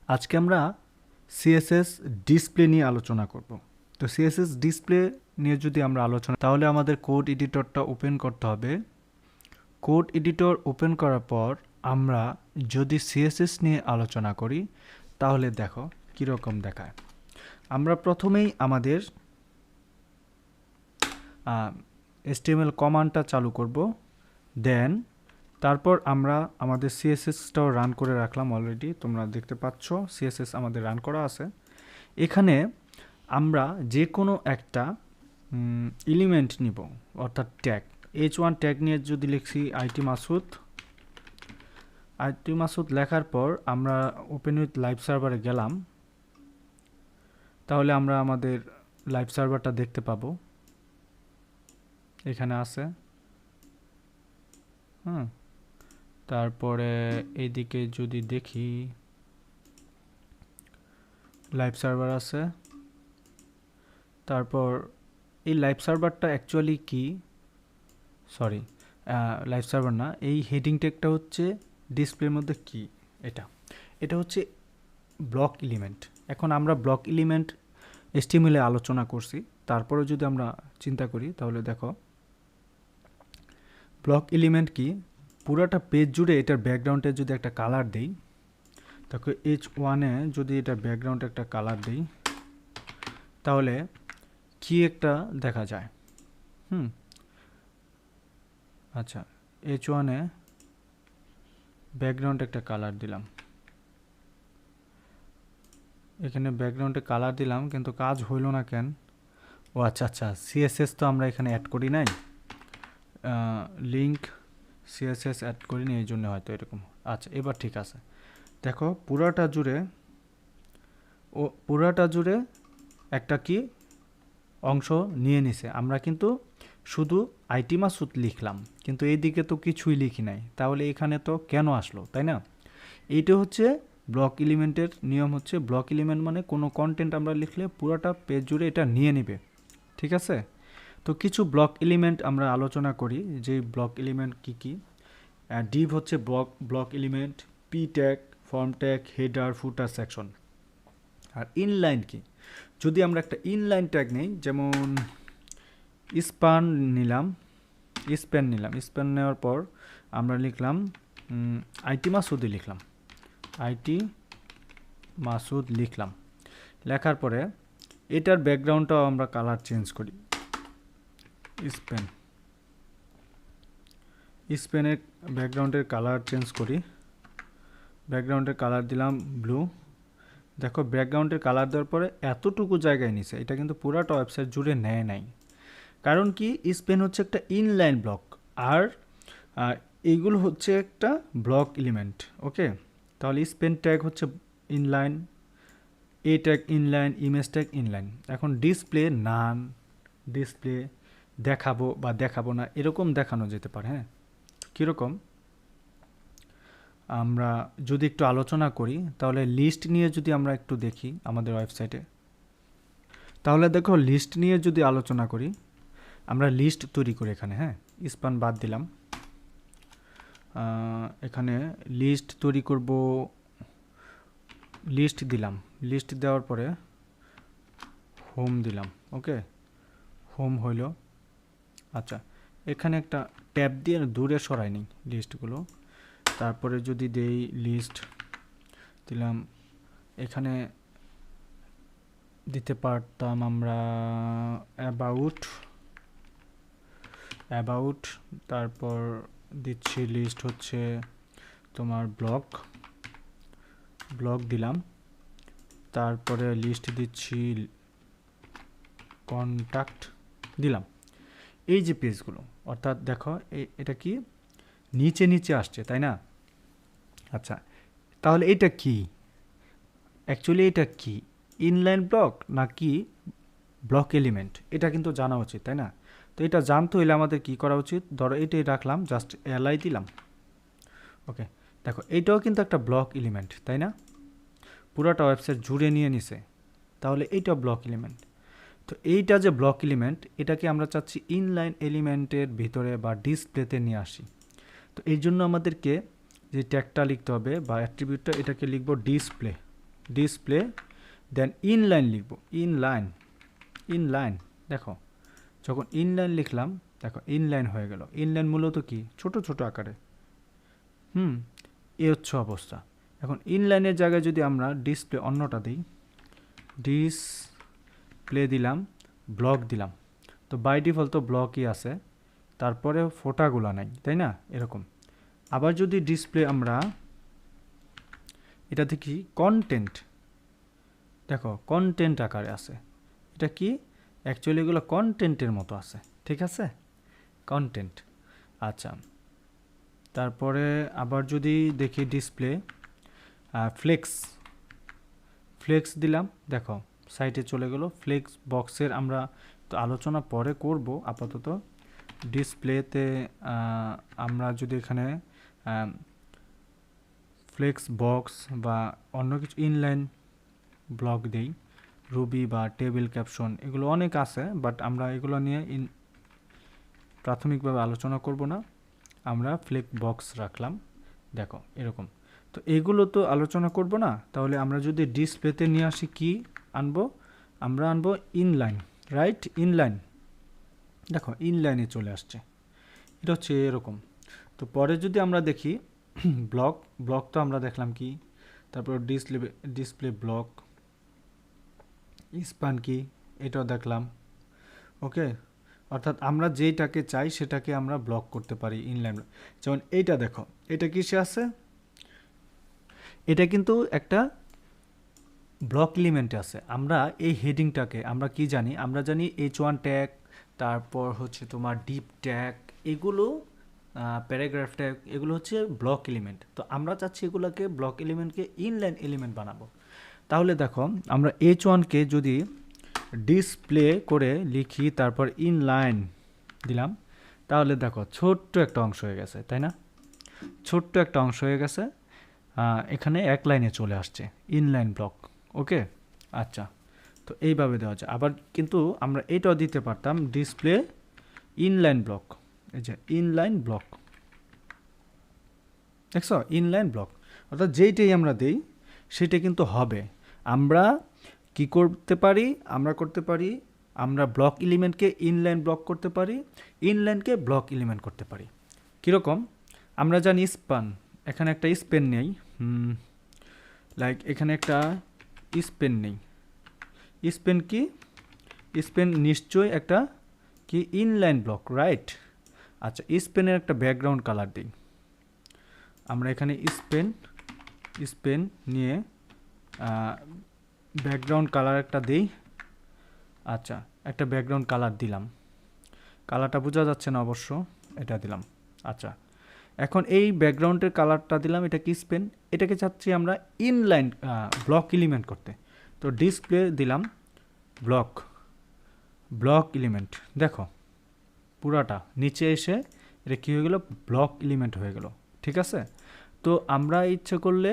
আজকে আমরা CSS display নিয়ে আলোচনা করব। তো সিএসএস ডিসপ্লে নিয়ে যদি আমরা আলোচনা, তাহলে আমাদের কোড এডিটরটা ওপেন করতে হবে। কোড এডিটর ওপেন করার পর আমরা যদি সিএসএস নিয়ে আলোচনা করি তাহলে দেখো কীরকম দেখায়। আমরা প্রথমেই আমাদের HTML কমান্ডটা চালু করব, দেন তারপর আমরা আমাদের সিএসএসটাও রান করে রাখলাম। অলরেডি তোমরা দেখতে পাচ্ছ সিএসএস আমাদের রান করা আছে। এখানে আমরা যে কোনো একটা এলিমেন্ট নিব, অর্থাৎ ট্যাগ। H1 ট্যাগ নিয়ে যদি লিখছি আইটি মাসুদ লেখার পর আমরা ওপেন উইথ লাইভ সার্ভারে গেলাম, তাহলে আমরা আমাদের লাইভ সার্ভারটা দেখতে পাবো। এখানে আছে, তারপরে এইদিকে যদি দেখি লাইভ সার্ভার আছে। তারপর এই লাইভ সার্ভারটা অ্যাকচুয়ালি কি, সরি লাইভ সার্ভার না, এই হেডিং ট্যাগটা হচ্ছে ডিসপ্লের মধ্যে কি, এটা হচ্ছে ব্লক এলিমেন্ট। এখন আমরা ব্লক এলিমেন্ট HTML এ আলোচনা করছি, তারপরে যদি আমরা চিন্তা করি তাহলে দেখো ব্লক এলিমেন্ট কি, পুরাটা পেজ জুড়ে এটার ব্যাকগ্রাউন্ডে যদি একটা কালার দেই, দেখো H1 এ যদি এটা ব্যাকগ্রাউন্ডে একটা কালার দেই তাহলে কি একটা দেখা যায়। আচ্ছা, H1 এ ব্যাকগ্রাউন্ডে একটা কালার দিলাম, এখানে ব্যাকগ্রাউন্ডে কালার দিলাম কিন্তু কাজ হইল না কেন? ও আচ্ছা, সিএসএস তো আমরা এখানে অ্যাড করি নাই, লিঙ্ক সিএসএস অ্যাড করিনি, এই জন্য হয়তো এরকম। আচ্ছা, এবার ঠিক আছে। দেখো পুরাটা জুড়ে একটা কি অংশ নিয়ে নিছে। আমরা কিন্তু শুধু আইটি মাসুদ লিখলাম, কিন্তু এইদিকে তো কিছুই লিখি নাই, তাহলে এখানে তো কেন আসলো, তাই না? এইটা হচ্ছে ব্লক এলিমেন্টের নিয়ম। হচ্ছে ব্লক এলিমেন্ট মানে কোনো কন্টেন্ট আমরা লিখলে পুরোটা পেজ জুড়ে এটা নিয়ে নেবে, ঠিক আছে? তো কিছু ব্লক এলিমেন্ট আমরা আলোচনা করি, যে ব্লক এলিমেন্ট কি কি। ডিভ হচ্ছে block element, p tag, form tag, header, footer, section. আর ইনলাইন কি, যদি আমরা একটা ইনলাইন ট্যাগ নেই, যেমন স্প্যান নিলাম, স্প্যান নেওয়ার পর আমরা লিখলাম আইটি মাসুদ লিখলাম। লেখার পরে এটার ব্যাকগ্রাউন্ডটাও আমরা কালার চেঞ্জ করি, স্পেনের ব্যাকগ্রাউন্ডের কালার চেঞ্জ করি। ব্যাকগ্রাউন্ডের কালার দিলাম ব্লু। দেখো ব্যাকগ্রাউন্ডের কালার দেওয়ার পরে এতটুকু জায়গায় নিছে, এটা কিন্তু পুরাটা ওয়েবসাইট জুড়ে নেয় নাই। কারণ কি, স্পেন হচ্ছে একটা ইনলাইন ব্লক, আর এইগুলো হচ্ছে একটা ব্লক এলিমেন্ট। ওকে, তাহলে স্পেন ট্যাগ হচ্ছে inline, a tag inline, image tag inline. এখন ডিসপ্লে নান, ডিসপ্লে দেখাবো বা দেখাবো না, এরকম দেখানো যেতে পারে। হ্যাঁ, কীরকম আমরা যদি একটু আলোচনা করি, তাহলে লিস্ট নিয়ে যদি আমরা একটু দেখি আমাদের ওয়েবসাইটে, তাহলে দেখো লিস্ট নিয়ে যদি আলোচনা করি, আমরা লিস্ট তৈরি করি এখানে। হ্যাঁ, স্পান বাদ দিলাম, এখানে লিস্ট তৈরি করব, লিস্ট দিলাম। লিস্ট দেওয়ার পরে হোম দিলাম। ওকে, হোম হইল। আচ্ছা, এখানে একটা ট্যাব দিয়ে দূরে সরাই নিই লিস্টগুলো। তারপরে যদি দেই লিস্ট দিলাম, এখানে দিতে পারতাম আমরা অ্যাবাউট, তারপর দিচ্ছি লিস্ট হচ্ছে তোমার ব্লগ দিলাম। তারপরে লিস্ট দিচ্ছি কন্ট্যাক্ট দিলাম। এই যে পেজগুলো, অর্থাৎ দেখো এটা কি নিচে আসছে, তাই না? আচ্ছা, তাহলে এটা কি অ্যাকচুয়ালি, এটা কি ইনলাইন ব্লক নাকি ব্লক এলিমেন্ট, এটা কিন্তু জানা উচিত, তাই না? তো এটা জানতে হইলে আমাদের কি করা উচিত? ধরো এটাই রাখলাম, জাস্ট এলআই দিলাম। ওকে, দেখো এইটাও কিন্তু একটা ব্লক এলিমেন্ট, তাই না? পুরাটা ওয়েবসাইট জুড়ে নিয়ে নিছে, তাহলে এইটা ব্লক এলিমেন্ট। তো এইটা যে ব্লক এলিমেন্ট, এটাকে আমরা চাচ্ছি ইনলাইন এলিমেন্টের ভিতরে বা ডিসপ্লেতে নিয়ে আসি। তো এই জন্য আমাদেরকে যে ট্যাগটা লিখতে হবে বা অ্যাট্রিবিউটটা, এটাকে লিখব ডিসপ্লে। ডিসপ্লে দেন ইনলাইন লিখব, ইনলাইন দেখো যখন ইনলাইন লিখলাম দেখো ইনলাইন হয়ে গেল। ইনলাইন মূলত কি ছোট ছোট আকারে, এই হচ্ছে অবস্থা। এখন ইনলাইনের জায়গায় যদি আমরা ডিসপ্লে অন্যটা দিই, ডিসপ্লে দিলাম, ব্লক দিলাম, তো বাই ডিফল্ট তো ব্লকই আছে, তারপরে ফোটাগুলো নাই, তাই না? এরকম। আবার যদি ডিসপ্লে আমরা এটা দেখি কন্টেন্ট, দেখো কন্টেন্ট আকারে আছে, এটা কি অ্যাকচুয়ালি এগুলো কন্টেন্টের মতো আছে, ঠিক আছে, কন্টেন্ট। আচ্ছা, তারপরে আবার যদি দেখি ডিসপ্লে ফ্লেক্স দিলাম, দেখো সাইটে চলে গেল। ফ্লেক্স বক্সের আমরা তো আলোচনা পরে করব, আপাতত ডিসপ্লেতে আমরা যদি এখানে ফ্লেক্স বক্স বা অন্য কিছু ইনলাইন ব্লক দেই, রুবি বা টেবিল ক্যাপশন, এগুলো অনেক আছে, বাট আমরা এগুলো নিয়ে প্রাথমিকভাবে আলোচনা করব না। আমরা ফ্লেক্স বক্স রাখলাম, দেখো এরকম। তো এগুলো তো আলোচনা করব না, তাহলে আমরা যদি ডিসপ্লেতে নিয়ে আসি কি আনবো, আমরা আনবো ইনলাইন, রাইট? ইনলাইন দেখো ইনলাইনে চলে আসছে, এটা হচ্ছে এরকম। তো পরে যদি আমরা দেখি ব্লক তো আমরা দেখলাম কি, তারপর ডিসপ্লে ব্লক, স্প্যান কি এটাও দেখলাম, ওকে। অর্থাৎ আমরা যেটাকে চাই সেটাকে আমরা ব্লক করতে পারি ইনলাইন। যেমন এইটা দেখো, এটা কিসে আছে, এটা কিন্তু একটা ব্লক এলিমেন্টে আছে। আমরা এই হেডিংটাকে আমরা কি জানি, আমরা জানি H1 ট্যাগ, তারপর হচ্ছে তোমার ডিপ ট্যাগ, এগুলো প্যারাগ্রাফ ট্যাগ, এগুলো হচ্ছে ব্লক এলিমেন্ট। তো আমরা চাচ্ছি এগুলোকে ব্লক এলিমেন্টকে ইনলাইন এলিমেন্ট বানাবো। তাহলে দেখো আমরা H1কে যদি ডিসপ্লে করে লিখি, তারপর ইনলাইন দিলাম, তাহলে দেখো ছোট্ট একটা অংশ হয়ে গেছে, তাই না? ছোট্ট একটা অংশ হয়ে গেছে, এখানে এক লাইনে চলে আসছে ইনলাইন ব্লক, ওকে। আচ্ছা, তো এইভাবে দেওয়া যায়। আবার কিন্তু আমরা এটাও দিতে পারতাম, ডিসপ্লে ইনলাইন ব্লক, এই যে ইনলাইন ব্লক, দেখছো ইনলাইন ব্লক। অর্থাৎ যেইটাই আমরা দেই সেটা কিন্তু হবে। আমরা কি করতে পারি, আমরা ব্লক এলিমেন্টকে ইনলাইন ব্লক করতে পারি, ইনলাইনকে ব্লক এলিমেন্ট করতে পারি। কীরকম? আমরা জানি স্প্যান, এখানে একটা স্পেন নেই, লাইক এখানে একটা স্পেন নেই, স্পেন কি, স্পেন নিশ্চয়ই একটা কি ইনলাইন ব্লক, রাইট? আচ্ছা, স্পেনের একটা ব্যাকগ্রাউন্ড কালার দিই আমরা এখানে, স্পেন নিয়ে ব্যাকগ্রাউন্ড কালার একটা দিই। আচ্ছা, একটা ব্যাকগ্রাউন্ড কালার দিলাম, কালারটা বোঝা যাচ্ছে না অবশ্য, এটা দিলাম। আচ্ছা, এখন এই ব্যাকগ্রাউন্ডের কালারটা দিলাম, এটা কি স্পেন, এটাকে চাচ্ছি আমরা ইনলাইন ব্লক এলিমেন্ট করতে। তো ডিসপ্লে দিলাম ব্লক এলিমেন্ট, দেখো পুরাটা নিচে এসে এটা কী হয়ে গেল, ব্লক এলিমেন্ট হয়ে গেল, ঠিক আছে। তো আমরা ইচ্ছে করলে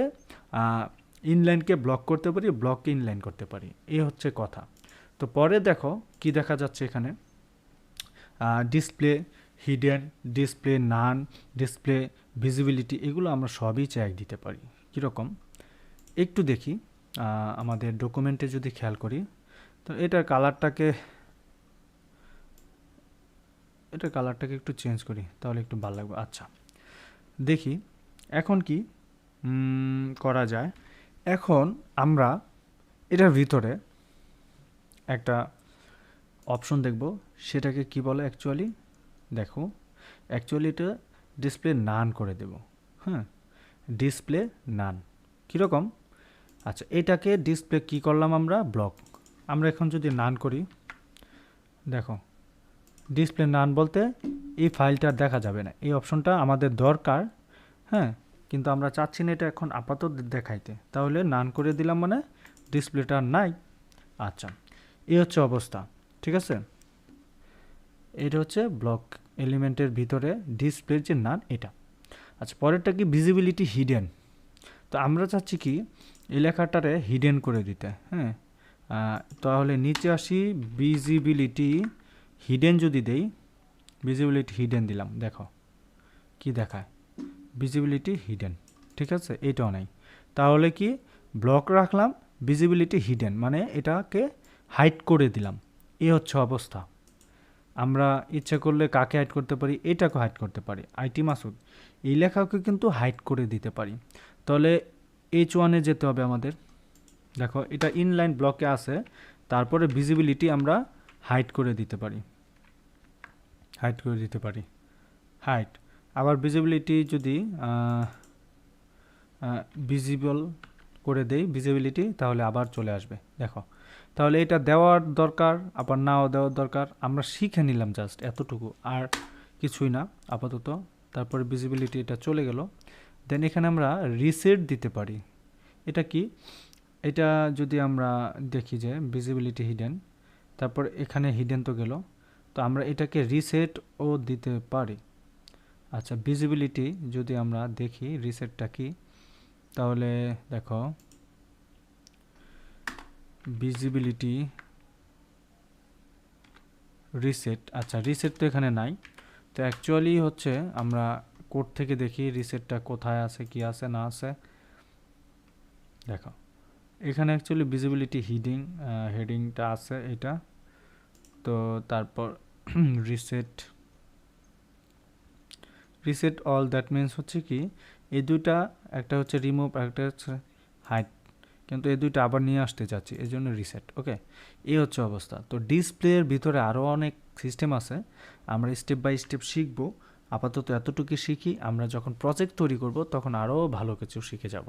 ইনলাইনকে ব্লক করতে পারি, ব্লককে ইনলাইন করতে পারি, এই হচ্ছে কথা। তো পরে দেখো কি দেখা যাচ্ছে এখানে, display hidden, display none, display visibility, এগুলো আমরা সবই চেক দিতে পারি। কীরকম একটু দেখি, আমাদের ডকুমেন্টে যদি খেয়াল করি, তো এটার কালারটাকে একটু চেঞ্জ করি, তাহলে একটু ভালো লাগবে। আচ্ছা, দেখি এখন কি করা যায়। এখন আমরা এটার ভিতরে একটা অপশন দেখব, সেটাকে কি বলে অ্যাকচুয়ালি, দেখো অ্যাকচুয়ালি এটা ডিসপ্লে নান করে দেব, হ্যাঁ, ডিসপ্লে নান। কীরকম? আচ্ছা, এটাকে ডিসপ্লে কি করলাম আমরা, ব্লক। আমরা এখন যদি নান করি, দেখো ডিসপ্লে নান বলতে এই ফাইলটা দেখা যাবে না, এই অপশনটা আমাদের দরকার, হ্যাঁ, কিন্তু আমরা চাচ্ছি না এটা এখন আপাতত দেখাইতে, তাহলে নান করে দিলাম, মানে ডিসপ্লেটা নাই। আচ্ছা, এই হচ্ছে অবস্থা, ঠিক আছে। এটা হচ্ছে ব্লক এলিমেন্টের ভিতরে ডিসপ্লের যে নান, এটা। আচ্ছা, পরেরটা কি, ভিজিবিলিটি হিডেন। তো আমরা চাচ্ছি কি এই লেখাটারে হিডেন করে দিতে, হ্যাঁ। তাহলে নিচে আসি, ভিজিবিলিটি হিডেন যদি দেই, ভিজিবিলিটি হিডেন দিলাম, দেখো কি দেখায়, ভিজিবিলিটি হিডেন, ঠিক আছে, এইটাও নাই। তাহলে কি ব্লক রাখলাম, ভিজিবিলিটি হিডেন, মানে এটাকে হাইড করে দিলাম। এই হচ্ছে অবস্থা। আমরা ইচ্ছা করলে কাকে হাইড করতে পারি? এটাকে হাইড করতে পারি। আইটি মাসুদ এই লেখাকে কিন্তু হাইড করে দিতে পারি। তাহলে H1-এ যেতে হবে আমাদের। দেখো এটা ইনলাইন ব্লকে আছে, তারপরে ভিজিবিলিটি আমরা হাইড করে দিতে পারি, হাইড। আবার ভিজিবিলিটি যদি ভিজিবল করে দেই ভিজিবিলিটি, তাহলে আবার চলে আসবে। দেখো তাহলে এটা দেওয়ার দরকার, আবার নাও দেওয়ার দরকার, আমরা শিখে নিলাম জাস্ট এতটুকু, আর কিছুই না আপাতত। তারপরে ভিজিবিলিটি এটা চলে গেল। দেন এখানে আমরা রিসেট দিতে পারি। এটা কি? এটা যদি আমরা দেখি যে ভিজিবিলিটি হিডেন, তারপর এখানে হিডেন তো গেল, তো আমরা এটাকে রিসেটও দিতে পারি। আচ্ছা, ভিজিবিলিটি যদি আমরা দেখি রিসেটটা কি, তাহলে দেখো ভিজিবিলিটি রিসেট, আচ্ছা রিসেট তো এখানে নাই। তো অ্যাকচুয়ালি হচ্ছে আমরা কোড থেকে দেখি রিসেটটা কোথায় আছে, কি আছে না আছে। দেখো এখানে অ্যাকচুয়ালি ভিজিবিলিটি হেডিংটা আছে এটা। তো তারপর রিসেট অল, দ্যাট মিনস হচ্ছে কি এই দুইটা, একটা হচ্ছে রিমুভ, একটা হচ্ছে হাইড, কিন্তু এই দুইটা আবার নিয়ে আসতে চাচ্ছি, এই জন্য রিসেট। ওকে, এই হচ্ছে অবস্থা। তো ডিসপ্লের ভিতরে আরও অনেক সিস্টেম আছে, আমরা স্টেপ বাই স্টেপ শিখবো। আপাতত এতটুকু শিখি, আমরা যখন প্রজেক্ট তৈরি করব তখন আরও ভালো কিছু শিখে যাব।